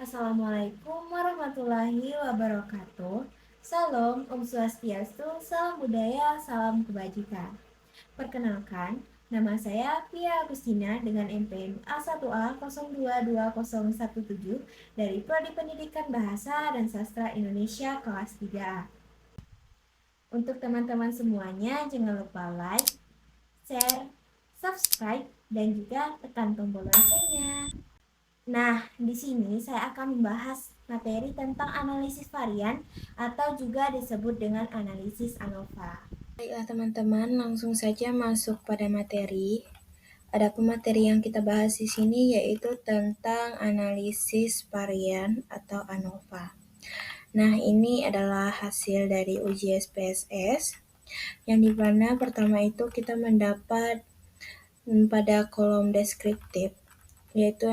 Assalamualaikum warahmatullahi wabarakatuh. Salam Om Swastiastu, salam budaya, salam kebajikan. Perkenalkan, nama saya Pia Agustina dengan NPM A1A022017 dari Prodi Pendidikan Bahasa dan Sastra Indonesia kelas 3A. Untuk teman-teman semuanya, jangan lupa like, share, subscribe, dan juga tekan tombol loncengnya. Nah, di sini saya akan membahas materi tentang analisis varian atau juga disebut dengan analisis ANOVA. Baiklah teman-teman, langsung saja masuk pada materi. Ada materi yang kita bahas di sini yaitu tentang analisis varian atau ANOVA. Nah, ini adalah hasil dari uji SPSS yang dimana pertama itu kita mendapat pada kolom deskriptif yaitu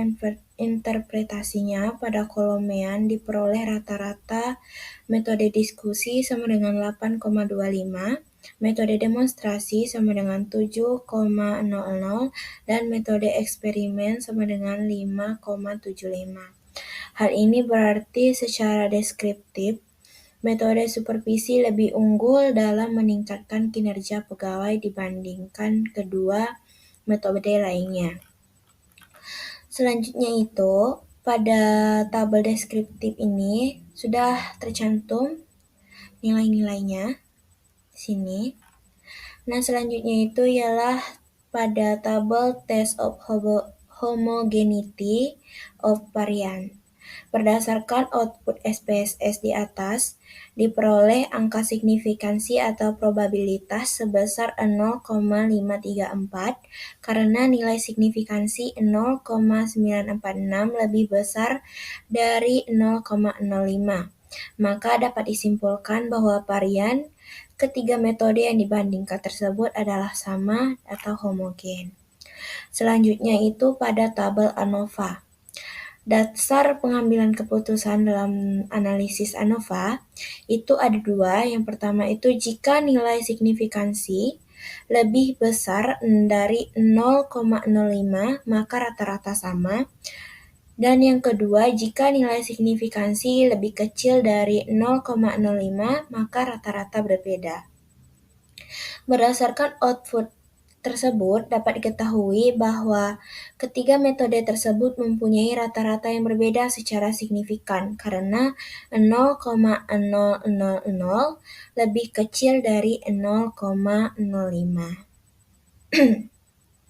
interpretasinya pada kolomean diperoleh rata-rata metode diskusi sama dengan 8,25, metode demonstrasi sama dengan 7,00, dan metode eksperimen sama dengan 5,75. Hal ini berarti secara deskriptif, metode supervisi lebih unggul dalam meningkatkan kinerja pegawai dibandingkan kedua metode lainnya. Selanjutnya itu, pada tabel deskriptif ini sudah tercantum nilai-nilainya di sini. Nah, selanjutnya itu ialah pada tabel test of homogeneity of variant. Berdasarkan output SPSS di atas, diperoleh angka signifikansi atau probabilitas sebesar 0,534 karena nilai signifikansi 0,946 lebih besar dari 0,05. Maka dapat disimpulkan bahwa varian ketiga metode yang dibandingkan tersebut adalah sama atau homogen. Selanjutnya itu pada tabel ANOVA. Dasar pengambilan keputusan dalam analisis ANOVA itu ada dua. Yang pertama itu jika nilai signifikansi lebih besar dari 0,05 maka rata-rata sama. Dan yang kedua, jika nilai signifikansi lebih kecil dari 0,05 maka rata-rata berbeda. Berdasarkan output tersebut, dapat diketahui bahwa ketiga metode tersebut mempunyai rata-rata yang berbeda secara signifikan karena 0,000 lebih kecil dari 0,05.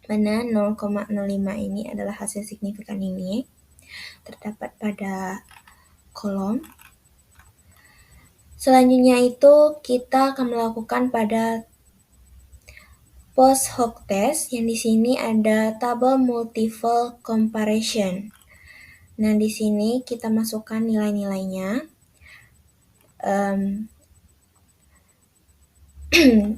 Mana 0,05 ini adalah hasil signifikan ini terdapat pada kolom. Selanjutnya itu kita akan melakukan pada post hoc test yang di sini ada tabel multiple comparison. Nah, di sini kita masukkan nilai-nilainya.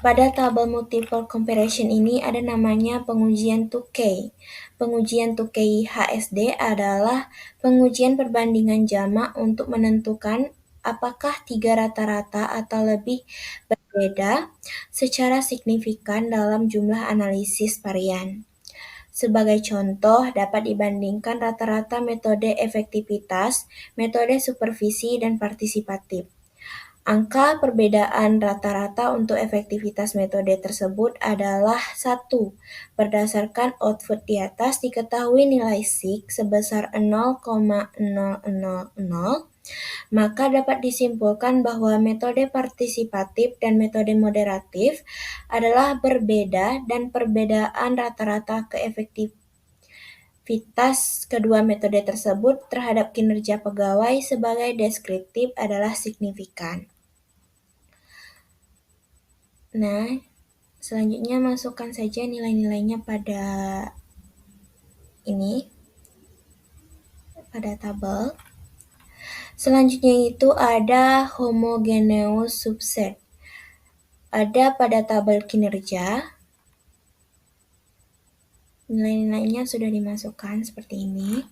Pada tabel multiple comparison ini ada namanya pengujian 2K. Pengujian 2K HSD adalah pengujian perbandingan jamak untuk menentukan apakah tiga rata-rata atau lebih berbeda secara signifikan dalam jumlah analisis varian. Sebagai contoh, dapat dibandingkan rata-rata metode efektivitas, metode supervisi, dan partisipatif. Angka perbedaan rata-rata untuk efektivitas metode tersebut adalah 1. Berdasarkan output di atas diketahui nilai sig sebesar 0,000, maka dapat disimpulkan bahwa metode partisipatif dan metode moderatif adalah berbeda dan perbedaan rata-rata keefektivitas kedua metode tersebut terhadap kinerja pegawai sebagai deskriptif adalah signifikan. Nah, selanjutnya masukkan saja nilai-nilainya pada ini, pada tabel. Selanjutnya itu ada homogeneous subset. Ada pada tabel kinerja. Nilai-nilainya sudah dimasukkan seperti ini.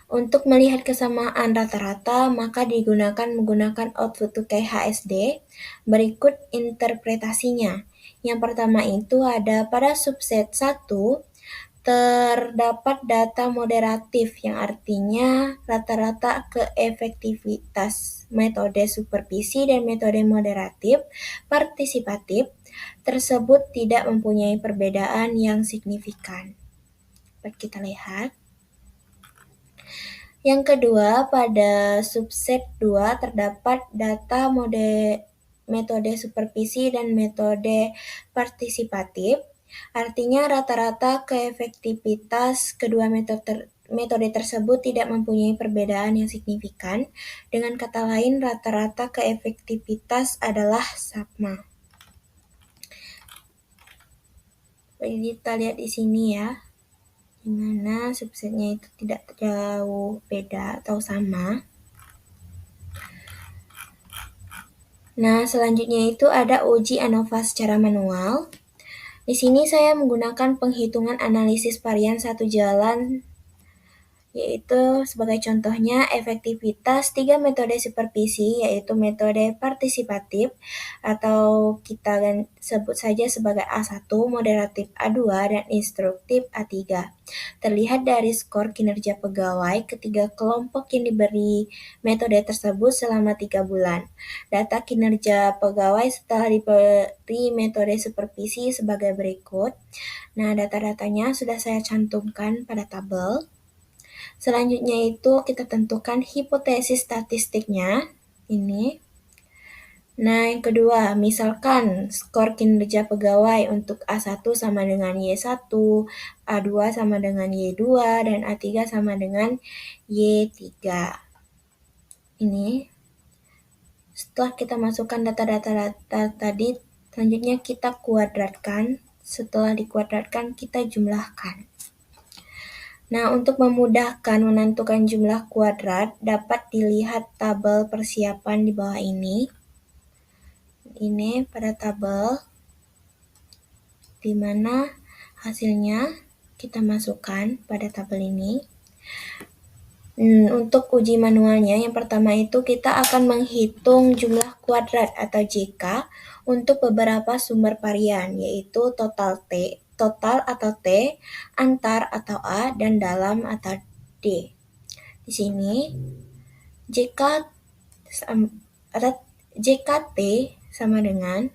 Untuk melihat kesamaan rata-rata, maka menggunakan output 2K HSD. Berikut interpretasinya. Yang pertama itu ada pada subset 1, terdapat data moderatif yang artinya rata-rata keefektivitas metode supervisi dan metode moderatif partisipatif tersebut tidak mempunyai perbedaan yang signifikan. Dapat kita lihat. Yang kedua, pada subset 2 terdapat data metode supervisi dan metode partisipatif. Artinya rata-rata keefektivitas kedua metode tersebut tidak mempunyai perbedaan yang signifikan. Dengan kata lain, rata-rata keefektivitas adalah sama. Jadi kita lihat di sini ya, di mana subsetnya itu tidak jauh beda atau sama. Nah, selanjutnya itu ada uji ANOVA secara manual. Di sini saya menggunakan penghitungan analisis varian satu jalan, yaitu sebagai contohnya efektivitas 3 metode supervisi, yaitu metode partisipatif atau kita sebut saja sebagai A1, moderatif A2, dan instruktif A3. Terlihat dari skor kinerja pegawai ketiga kelompok yang diberi metode tersebut selama 3 bulan. Data kinerja pegawai setelah diberi metode supervisi sebagai berikut. Nah, data-datanya sudah saya cantumkan pada tabel. Selanjutnya itu kita tentukan hipotesis statistiknya. Ini. Nah, yang kedua, misalkan skor kinerja pegawai untuk A1 sama dengan Y1, A2 sama dengan Y2, dan A3 sama dengan Y3. Ini. Setelah kita masukkan data-data tadi, selanjutnya kita kuadratkan. Setelah dikuadratkan, kita jumlahkan. Nah, untuk memudahkan menentukan jumlah kuadrat, dapat dilihat tabel persiapan di bawah ini. Ini pada tabel, di mana hasilnya kita masukkan pada tabel ini. Untuk uji manualnya, yang pertama itu kita akan menghitung jumlah kuadrat atau JK untuk beberapa sumber varian, yaitu total atau T, antar atau A, dan dalam atau D. Di sini JKT sama dengan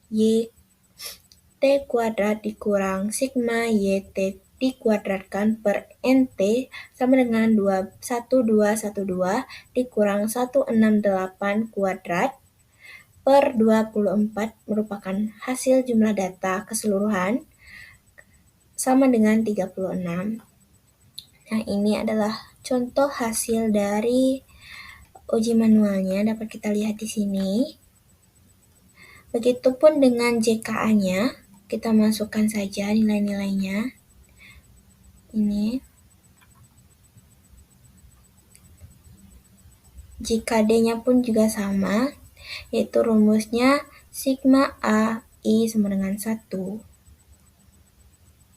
YT kuadrat dikurang sigma YT dikuadratkan per NT sama dengan 1212 dikurang 168 kuadrat per 24 merupakan hasil jumlah data keseluruhan sama dengan 36. Nah, ini adalah contoh hasil dari uji manualnya, dapat kita lihat di sini. Begitupun dengan JKA-nya, kita masukkan saja nilai-nilainya. Ini. JKD-nya pun juga sama, yaitu rumusnya sigma AI sama dengan 1.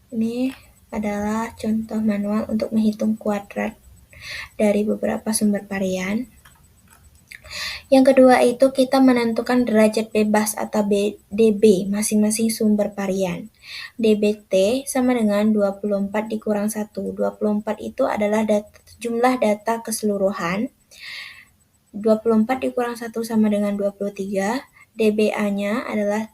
Ini adalah contoh manual untuk menghitung kuadrat dari beberapa sumber varian. Yang kedua itu kita menentukan derajat bebas atau DB masing-masing sumber varian. DBT sama dengan 24 dikurang 1. 24 itu adalah jumlah data keseluruhan. 24 dikurang 1 sama dengan 23. DBA-nya adalah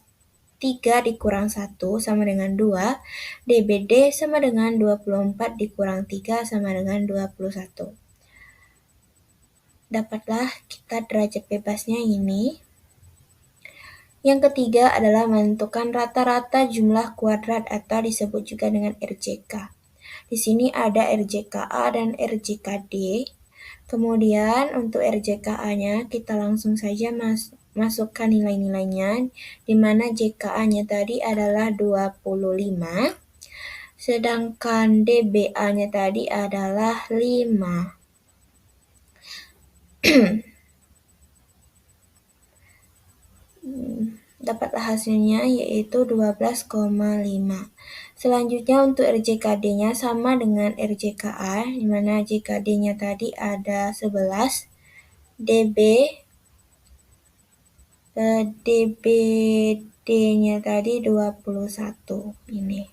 3 dikurang 1 sama dengan 2. DBD sama dengan 24 dikurang 3 sama dengan 21. Dapatlah kita derajat bebasnya ini. Yang ketiga adalah menentukan rata-rata jumlah kuadrat atau disebut juga dengan RJK. Di sini ada RJKA dan RJKD. Kemudian untuk RJKA-nya kita langsung saja masukkan nilai-nilainya, di mana JKA-nya tadi adalah 25, sedangkan DBA-nya tadi adalah 5. Dapatlah hasilnya yaitu 12,5. Selanjutnya untuk RJKD-nya sama dengan RJKA, di mana RJKD-nya tadi ada 11, DBD-nya tadi 21 ini.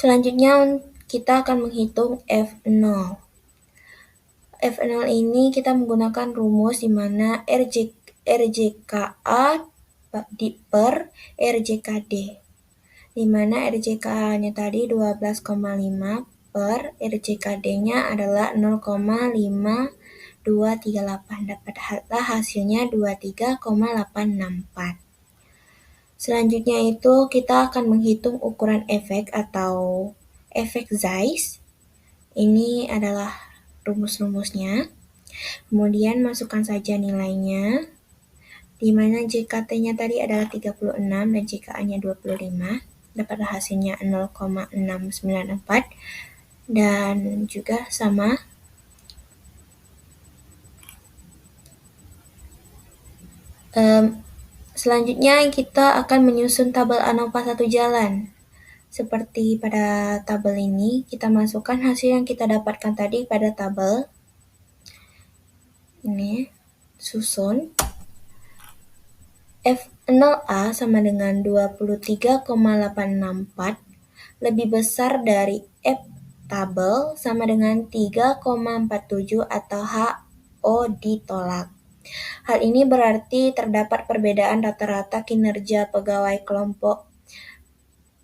Selanjutnya kita akan menghitung F0. F0 ini kita menggunakan rumus di mana RJKA per RJKD, di mana RJKA-nya tadi 12,5 per RJKD-nya adalah 0,5238. Dapatlah hasilnya 23,864. Selanjutnya itu kita akan menghitung ukuran efek atau efek Zeiss. Ini adalah rumus-rumusnya. Kemudian masukkan saja nilainya, di mana JKT-nya tadi adalah 36 dan JKA-nya 25. Dapatlah hasilnya 0,694 dan juga sama. Selanjutnya kita akan menyusun tabel ANOVA satu jalan. Seperti pada tabel ini, kita masukkan hasil yang kita dapatkan tadi pada tabel. Ini, susun. F0A sama dengan 23,864 lebih besar dari F tabel sama dengan 3,47 atau HO ditolak. Hal ini berarti terdapat perbedaan rata-rata kinerja pegawai kelompok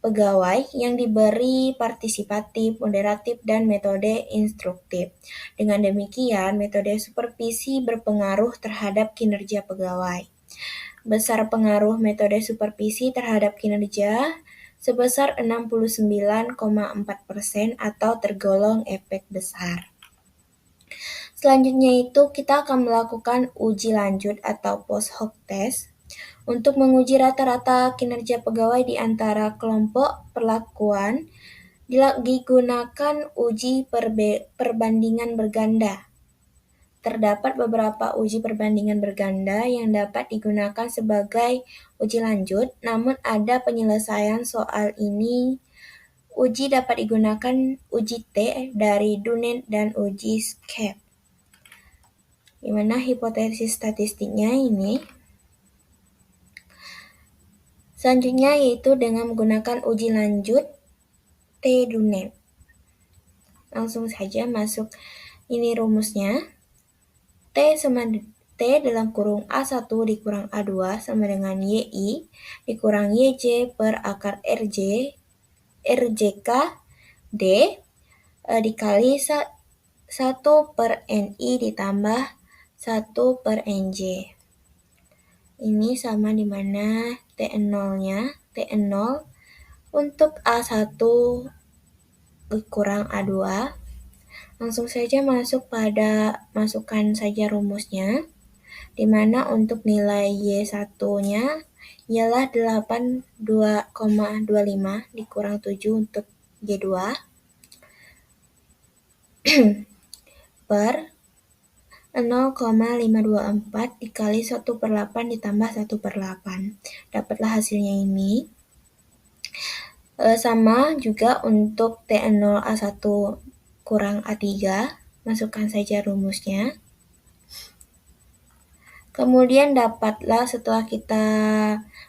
pegawai yang diberi partisipatif, moderatif, dan metode instruktif. Dengan demikian, metode supervisi berpengaruh terhadap kinerja pegawai. Besar pengaruh metode supervisi terhadap kinerja sebesar 69,4% atau tergolong efek besar. Selanjutnya itu kita akan melakukan uji lanjut atau post hoc test untuk menguji rata-rata kinerja pegawai di antara kelompok perlakuan. Digunakan uji perbandingan berganda. Terdapat beberapa uji perbandingan berganda yang dapat digunakan sebagai uji lanjut, namun ada penyelesaian soal ini. Uji dapat digunakan uji T dari Dunet dan uji SCAPE. Di mana hipotesis statistiknya ini. Selanjutnya yaitu dengan menggunakan uji lanjut T Dunet. Langsung saja masuk ini rumusnya. T dalam kurung A1 dikurang A2 sama dengan YI dikurang YJ per akar RJK D dikali 1 per NI ditambah 1 per NJ. Ini sama di mana T0-nya, T0 untuk A1 dikurang A2. Langsung saja masukkan saja rumusnya, di mana untuk nilai Y1-nya ialah 82,25 dikurang 7 untuk Y2 per 0,524 dikali 1 per 8 ditambah 1 per 8. Dapatlah hasilnya ini. Sama juga untuk T0A1 kurang A3, masukkan saja rumusnya. Kemudian dapatlah setelah kita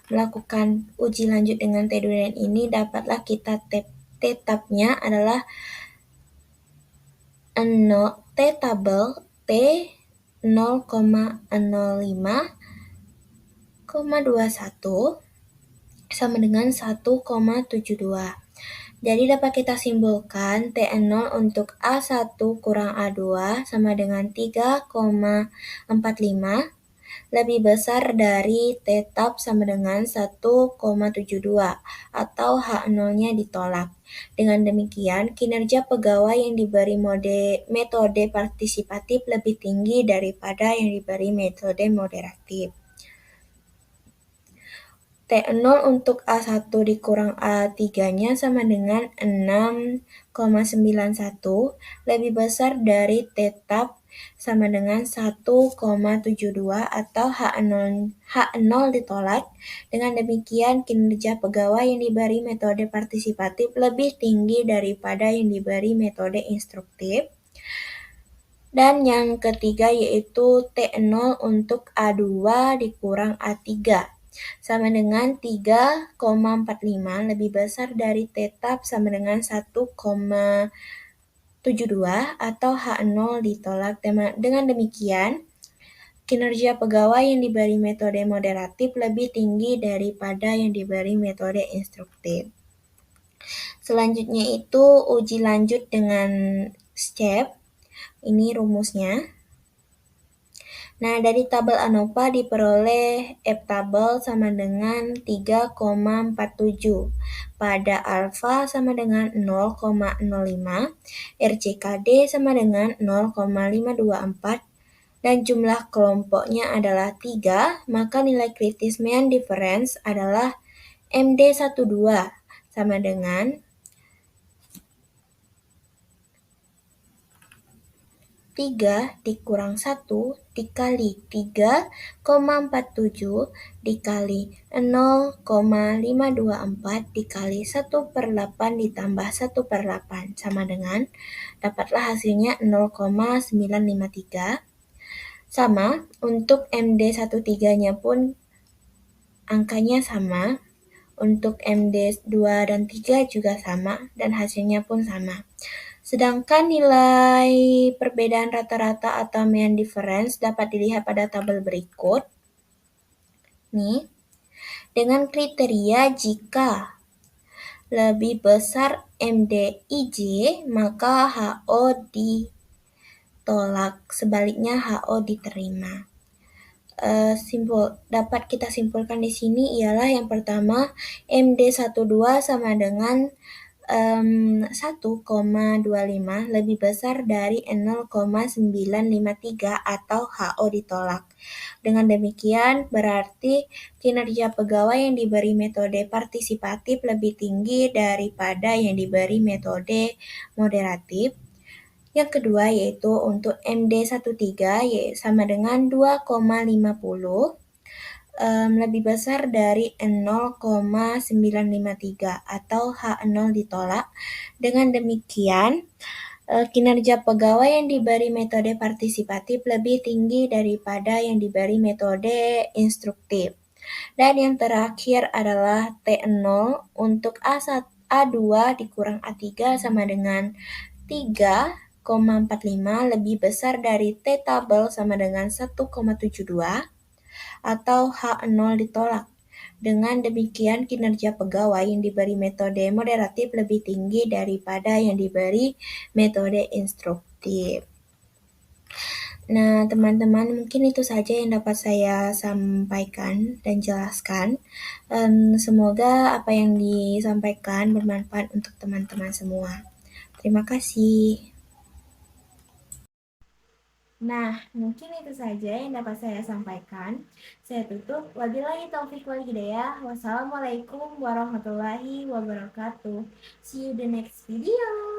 melakukan uji lanjut dengan T-Dunet ini, dapatlah kita T-tabnya adalah T-tabel T 0,05,21 sama dengan 1,72. Jadi dapat kita simpulkan T0 untuk A1 kurang A2 sama dengan 3,45 lebih besar dari T-tab sama dengan 1,72 atau H0-nya ditolak. Dengan demikian, kinerja pegawai yang diberi metode partisipatif lebih tinggi daripada yang diberi metode moderatif. T0 untuk A1 dikurang A3-nya sama dengan 6,91 lebih besar dari T-tab sama dengan 1,72 atau H0 ditolak. Dengan demikian, kinerja pegawai yang diberi metode partisipatif lebih tinggi daripada yang diberi metode instruktif. Dan yang ketiga yaitu T0 untuk A2 dikurang A3. sama dengan 3,45 lebih besar dari tetap sama dengan 1,72 atau H0 ditolak. Dengan demikian, kinerja pegawai yang diberi metode moderatif lebih tinggi daripada yang diberi metode instruktif. Selanjutnya itu uji lanjut dengan step. Ini rumusnya. Nah, dari tabel ANOVA diperoleh F-tabel sama dengan 3,47. Pada alfa sama dengan 0,05, RCKD sama dengan 0,524, dan jumlah kelompoknya adalah 3, maka nilai kritis mean difference adalah MD12 sama dengan 3 dikurang 1 dikali 3,47 dikali 0,524 dikali 1/8 ditambah 1/8 sama dengan, dapatlah hasilnya 0,953. Sama, untuk MD13-nya pun angkanya sama, untuk MD2 dan 3 juga sama, dan hasilnya pun sama. Sedangkan nilai perbedaan rata-rata atau mean difference dapat dilihat pada tabel berikut. Nih, dengan kriteria jika lebih besar MDIJ, maka HO ditolak, sebaliknya HO diterima. Dapat kita simpulkan di sini ialah yang pertama, MD12 sama dengan 1,25 lebih besar dari 0,953 atau HO ditolak. Dengan demikian, berarti kinerja pegawai yang diberi metode partisipatif lebih tinggi daripada yang diberi metode moderatif. Yang kedua yaitu untuk MD13 sama dengan 2,50 lebih besar dari 0,953 atau H0 ditolak. Dengan demikian, kinerja pegawai yang diberi metode partisipatif lebih tinggi daripada yang diberi metode instruktif. Dan yang terakhir adalah T0 untuk A2 dikurang A3 sama dengan 3,45 lebih besar dari T tabel sama dengan 1,72 atau H0 ditolak. Dengan demikian, kinerja pegawai yang diberi metode moderatif lebih tinggi daripada yang diberi metode instruktif. Nah, teman-teman, mungkin itu saja yang dapat saya sampaikan dan jelaskan. Semoga apa yang disampaikan bermanfaat untuk teman-teman semua. Terima kasih. Nah, mungkin itu saja yang dapat saya sampaikan. Saya tutup. Wabillahi taufiq wal hidayah. Wassalamualaikum warahmatullahi wabarakatuh. See you the next video.